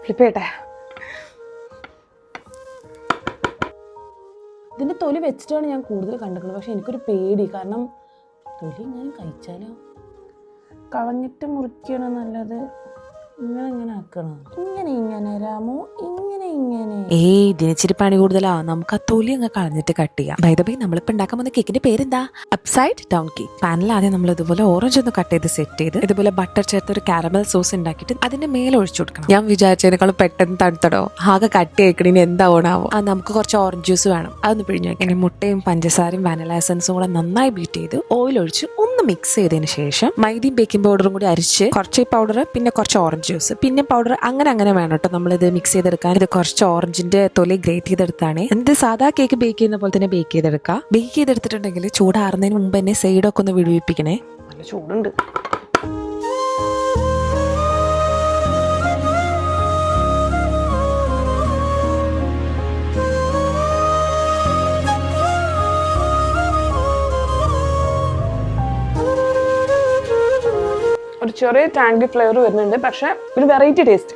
Flip ചെയ്യട്ടെ. ഇതിൻ്റെ തൊലി വെച്ചിട്ടാണ് ഞാൻ കൂടുതൽ കണ്ടിട്ടുള്ളത്. പക്ഷെ എനിക്കൊരു പേടി, കാരണം തൊലി ഇങ്ങനെ കഴിച്ചാലോ. കളഞ്ഞിട്ട് മുറിക്കുകയാണ് നല്ലത്. ഇങ്ങനെ ആക്കണം. ഇങ്ങനെ രാമു, ഇങ്ങനെ ഇതിന് ഇച്ചിരി പണി കൂടുതലാ. നമുക്ക് ആ തൊലി അങ്ങ് കളഞ്ഞിട്ട് കട്ട് ചെയ്യാം. ബൈ ദ വേ, നമ്മളിപ്പോൾ ഉണ്ടാക്കാൻ പോകുന്ന കേക്കിന്റെ പേരെന്താ? Upside down cake. പാനിൽ ആദ്യം നമ്മൾ ഇതുപോലെ ഓറഞ്ച് ഒന്ന് കട്ട് ചെയ്ത് സെറ്റ് ചെയ്ത് ഇതുപോലെ ബട്ടർ ചേർത്ത് ഒരു കാരമൽ സോസ് ഉണ്ടാക്കിയിട്ട് അതിന്റെ മേലെ ഒഴിച്ചു കൊടുക്കണം. ഞാൻ വിചാരിച്ചതിനേക്കാളും പെട്ടെന്ന് തണുത്തടോ, ആകെ കട്ടി ആയിക്കണേ എന്താവണാവോ. നമുക്ക് കുറച്ച് ഓറഞ്ച് ജ്യൂസ് വേണം, അതൊന്ന് പിഴിഞ്ഞു വെക്കണം. മുട്ടയും പഞ്ചസാരയും വാനില എസൻസും കൂടെ നന്നായി ബീറ്റ് ചെയ്ത് ഓയിൽ ഒഴിച്ച് ഒന്ന് മിക്സ് ചെയ്തതിന് ശേഷം മൈദയും ബേക്കിംഗ് പൗഡറും കൂടി അരിച്ച് കുറച്ച് പൗഡർ പിന്നെ കുറച്ച് ഓറഞ്ച് ജ്യൂസ് പിന്നെ പൗഡർ അങ്ങനെ വേണം കേട്ടോ നമ്മളിത് മിക്സ് ചെയ്തെടുക്കാൻ. ഇത് കുറച്ച് ഓറഞ്ചിന്റെ തൊലി ഗ്രേറ്റ് ചെയ്തെടുത്താണ്. എന്നിട്ട് സാധാ കേക്ക് ബേക്ക് ചെയ്യുന്ന പോലെ തന്നെ ബേക്ക് ചെയ്തെടുക്കാം. ബേക്ക് ചെയ്തെടുത്തിട്ടുണ്ടെങ്കിൽ ചൂടാറുന്നതിന് മുമ്പ് തന്നെ സൈഡൊക്കെ ഒന്ന് വിടുവിപ്പിക്കണേ. നല്ല ചൂടുണ്ട്. ഒരു ചെറിയ ടാങ്കി ഫ്ലേവർ വരുന്നുണ്ട്, പക്ഷെ ഒരു വെറൈറ്റി ടേസ്റ്റ്.